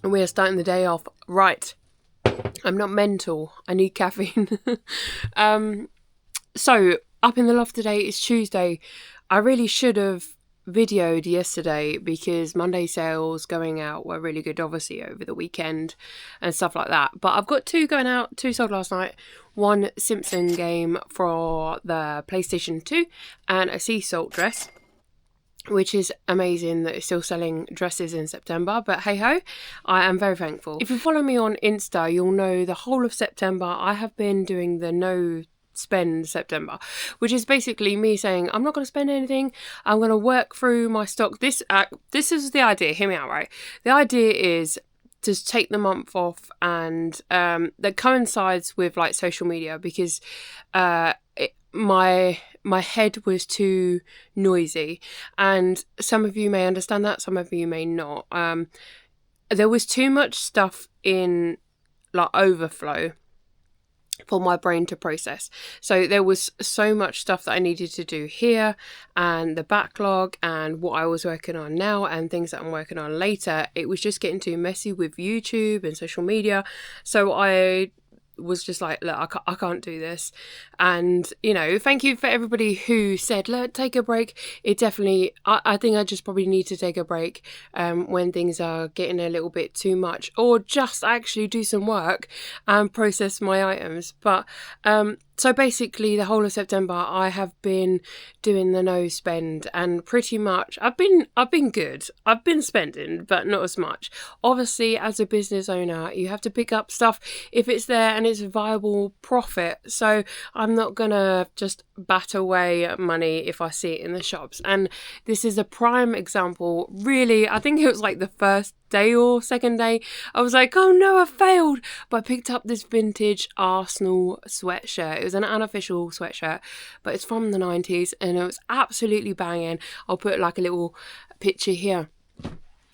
and we are starting the day off right. I'm not mental. I need caffeine. So, up in the loft today, it's Tuesday. I really should have videoed yesterday because Monday sales going out were really good, obviously, over the weekend and stuff like that. But I've got 2 going out, 2 sold last night. 1 Simpson game for the PlayStation 2 and a sea salt dress, which is amazing that it's still selling dresses in September, but hey ho, I am very thankful. If you follow me on Insta, you'll know the whole of September I have been doing the no spend September, which is basically me saying I'm not going to spend anything. I'm going to work through my stock. This is the idea. Hear me out, right? The idea is to take the month off, and that coincides with like social media because my head was too noisy, and some of you may understand that, some of you may not. There was too much stuff in like overflow for my brain to process. So there was so much stuff that I needed to do here, and the backlog and what I was working on now and things that I'm working on later. It was just getting too messy with YouTube and social media. So I was just like, look, I can't do this. And, you know, thank you for everybody who said, look, take a break. It definitely, I think I just probably need to take a break when things are getting a little bit too much, or just actually do some work and process my items. But so basically the whole of September I have been doing the no spend, and pretty much I've been good. I've been spending, but not as much. Obviously, as a business owner, you have to pick up stuff if it's there and it's a viable profit. So I'm not gonna just bat away money if I see it in the shops. And this is a prime example. Really, I think it was like the first day or second day, I was like, oh no, I failed. But I picked up this vintage Arsenal sweatshirt. It was an unofficial sweatshirt, but it's from the 90s and it was absolutely banging. I'll put like a little picture here.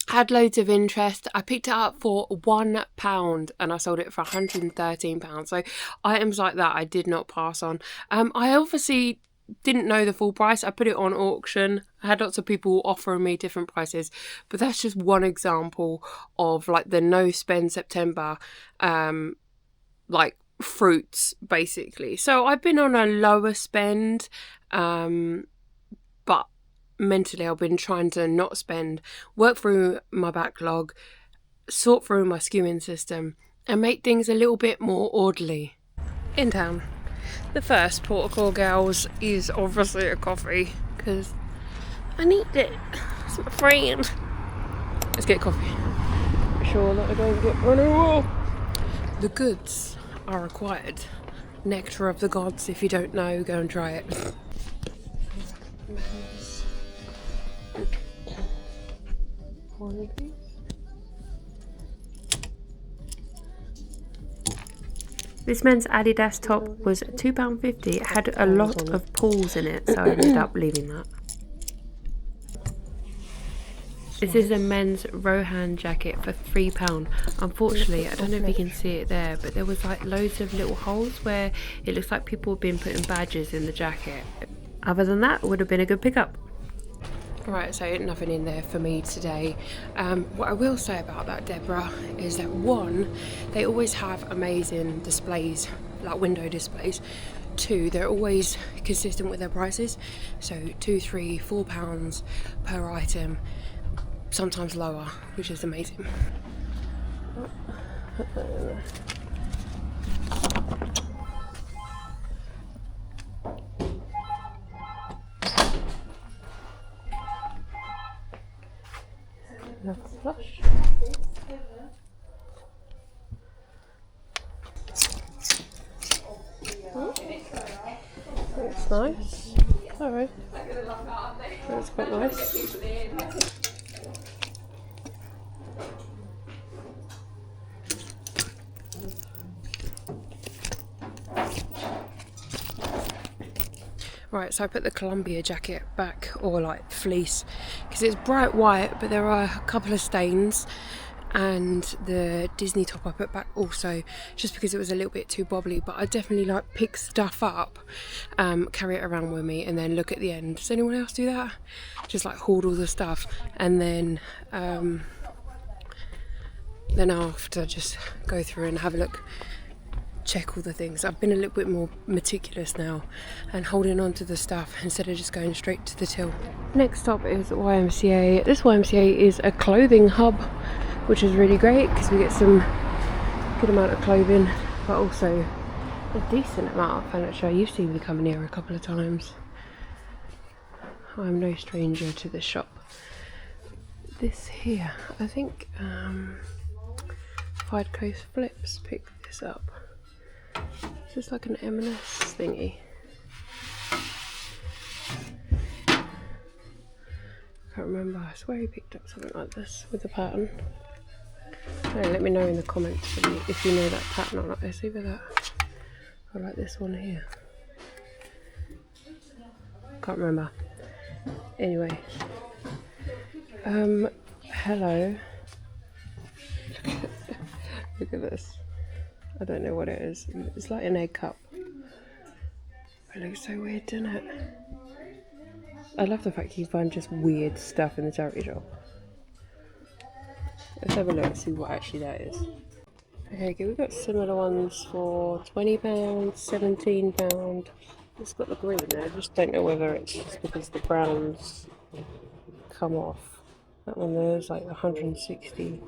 Had loads of interest. I picked it up for £1 and I sold it for £113. So items like that I did not pass on. I obviously didn't know the full price. I put it on auction. I had lots of people offering me different prices, but that's just one example of like the no spend September like fruits basically. So I've been on a lower spend, but mentally I've been trying to not spend, work through my backlog, sort through my skewing system and make things a little bit more orderly. In town, the first port of call, girls, is obviously a coffee because I need it. It's my friend. Let's get coffee. Make sure that I don't get run over. The goods are required. Nectar of the gods. If you don't know, go and try it. This men's Adidas top was £2.50. It had a lot of pulls in it, so I ended up leaving that. This is a men's Rohan jacket for £3. Unfortunately, I don't know if you can see it there, but there was like loads of little holes where it looks like people have been putting badges in the jacket. Other than that, it would have been a good pickup. Right, so nothing in there for me today. What I will say about that, Deborah, is that one, they always have amazing displays, like window displays. 2, they're always consistent with their prices. So £2, £3, £4 per item, sometimes lower, which is amazing. Flush. That's nice. Alright. That's quite nice. Right, so I put the Columbia jacket back, or like fleece, because it's bright white, but there are a couple of stains, and the Disney top I put back also, just because it was a little bit too bobbly. But I definitely like pick stuff up, carry it around with me, and then look at the end. Does anyone else do that? Just like hoard all the stuff, and then then after just go through and have a look, check all the things. I've been a little bit more meticulous now and holding on to the stuff instead of just going straight to the till. Next stop is YMCA. This YMCA is a clothing hub, which is really great because we get some good amount of clothing, but also a decent amount of furniture. You've seen me coming here a couple of times. I'm no stranger to this shop. This here, I think Five Coast Flips picked this up. It's just like an M&S thingy. I can't remember. I swear he picked up something like this with a pattern. Hey, let me know in the comments if you know that pattern or not. It's either that or like this one here. Can't remember. Anyway. Hello. Look at this. I don't know what it is. It's like an egg cup. It looks so weird, doesn't it? I love the fact you find just weird stuff in the charity shop. Let's have a look and see what actually that is. Okay, we've got similar ones for £20, £17. It's got the green there. I just don't know whether it's just because the browns come off. That one there is like 160.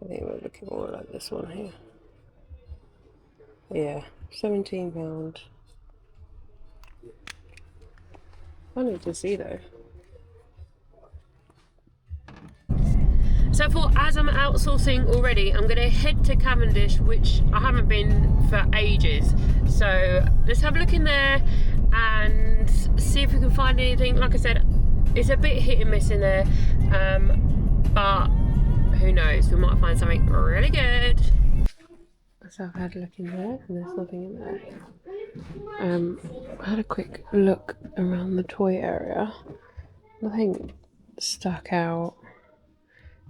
I think we're looking more like this one here. Yeah, £17. Funny to see though. So I thought, as I'm outsourcing already, I'm going to head to Cavendish, which I haven't been for ages. So let's have a look in there and see if we can find anything. Like I said, it's a bit hit and miss in there, but who knows, we might find something really good. So I've had a look in there and there's nothing in there. I had a quick look around the toy area. Nothing stuck out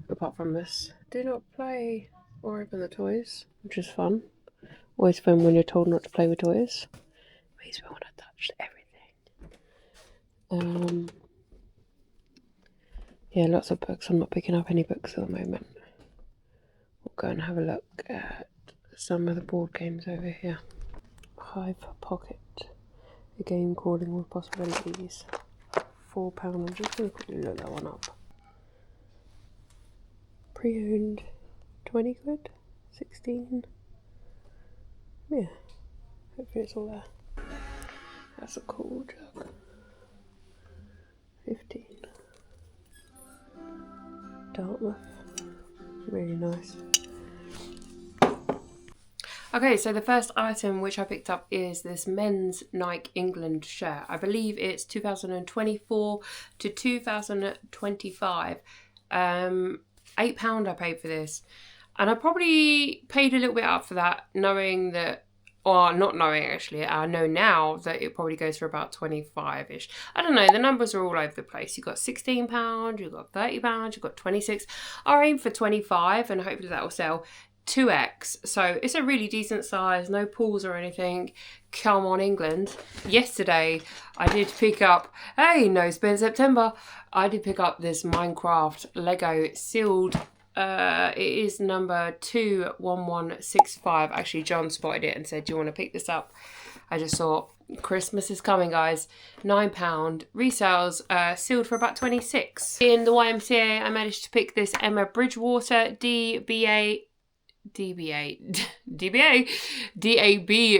apart from this. Do not play or open the toys, which is fun. Always fun when you're told not to play with toys. Makes me want to touch everything. Yeah, lots of books. I'm not picking up any books at the moment. We'll go and have a look at some of the board games over here. Hive Pocket, a game crawling with possibilities. £4. I'm just going to quickly look that one up. Pre-owned, 20 quid, 16. Yeah, hopefully it's all there. That's a cool jug. 15. Dartmouth, really nice. Okay, so the first item which I picked up is this men's Nike England shirt. I believe it's 2024 to 2025. £8 I paid for this. And I probably paid a little bit up for that, knowing that, or not knowing actually, I know now that it probably goes for about 25-ish. I don't know, the numbers are all over the place. You've got £16, you've got £30, you've got 26. I aim for 25 and hopefully that will sell. 2X, so it's a really decent size, no pulls or anything. Come on, England. Yesterday I did pick up, hey, no spend September, I did pick up this Minecraft Lego sealed. It is number 21165. Actually, John spotted it and said, do you want to pick this up? I just thought, Christmas is coming, guys. £9 resales, sealed for about 26. In the YMCA I managed to pick this Emma Bridgewater DAB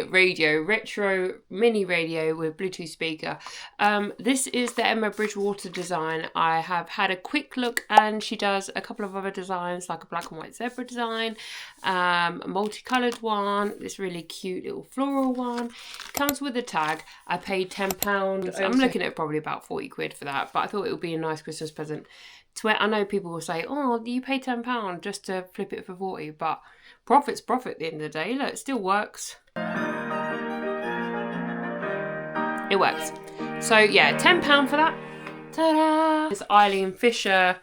radio, retro mini radio with Bluetooth speaker. This is the Emma Bridgewater design. I have had a quick look and she does a couple of other designs, like a black and white zebra design, a multicolored one, this really cute little floral one. Comes with a tag. I paid £10. I'm looking at probably about 40 quid for that, but I thought it would be a nice Christmas present. I know people will say, oh, you pay £10 just to flip it for 40, but profit's profit at the end of the day. Look, it still works. It works. So yeah, £10 for that. Ta-da! This Eileen Fisher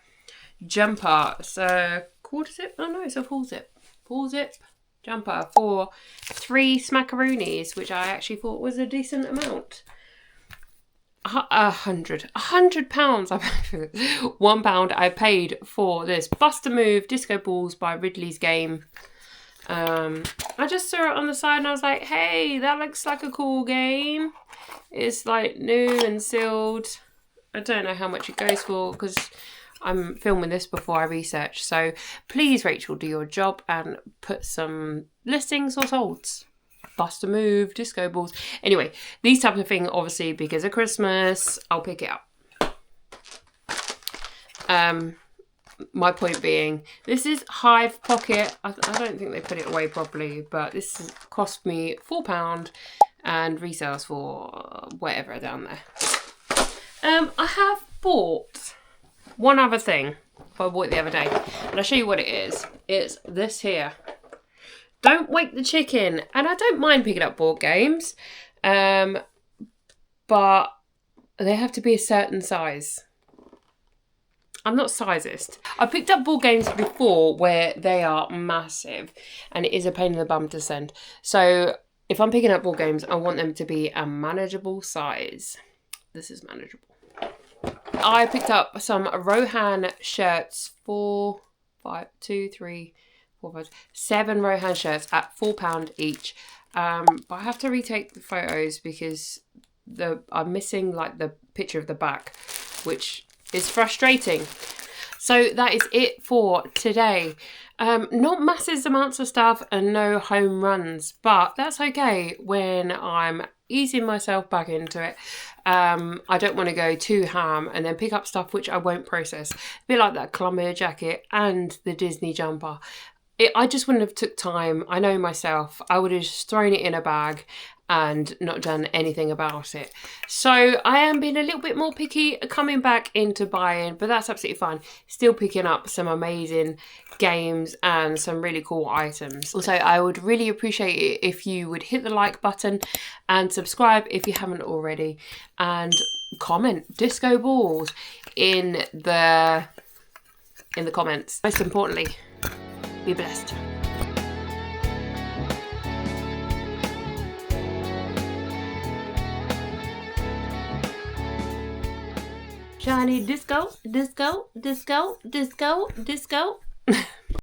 jumper. It's a quarter zip? Oh no, it's a full zip. Full zip jumper for 3 smackaroonies, which I actually thought was a decent amount. £100 I paid for this. £1 I paid for this Bust a Move Disco Balls by Ridley's Game. I just saw it on the side and I was like, hey, that looks like a cool game. It's like new and sealed. I don't know how much it goes for because I'm filming this before I research. So please, Rachel, do your job and put some listings or solds. Bust a Move, Disco Balls. Anyway, these types of things, obviously, because of Christmas, I'll pick it up. My point being, this is Hive Pocket. I don't think they put it away properly, but this cost me £4 and resells for whatever down there. I have bought one other thing. I bought it the other day, and I'll show you what it is. It's this here. Don't Wake the Chicken. And I don't mind picking up board games, but they have to be a certain size. I'm not sizist. I picked up board games before where they are massive and it is a pain in the bum to send. So if I'm picking up board games, I want them to be a manageable size. This is manageable. I picked up some Rohan shirts, 7 Rohan shirts at £4 each. But I have to retake the photos because I'm missing like the picture of the back, which is frustrating. So that is it for today. Not massive amounts of stuff and no home runs, but that's okay when I'm easing myself back into it. I don't want to go too ham and then pick up stuff which I won't process. A bit like that Columbia jacket and the Disney jumper. I just wouldn't have took time. I know myself. I would have just thrown it in a bag and not done anything about it. So I am being a little bit more picky coming back into buying, but that's absolutely fine. Still picking up some amazing games and some really cool items. Also, I would really appreciate it if you would hit the like button and subscribe if you haven't already, and comment Disco Balls in the comments. Most importantly, be blessed. Shiny disco, disco, disco, disco, disco.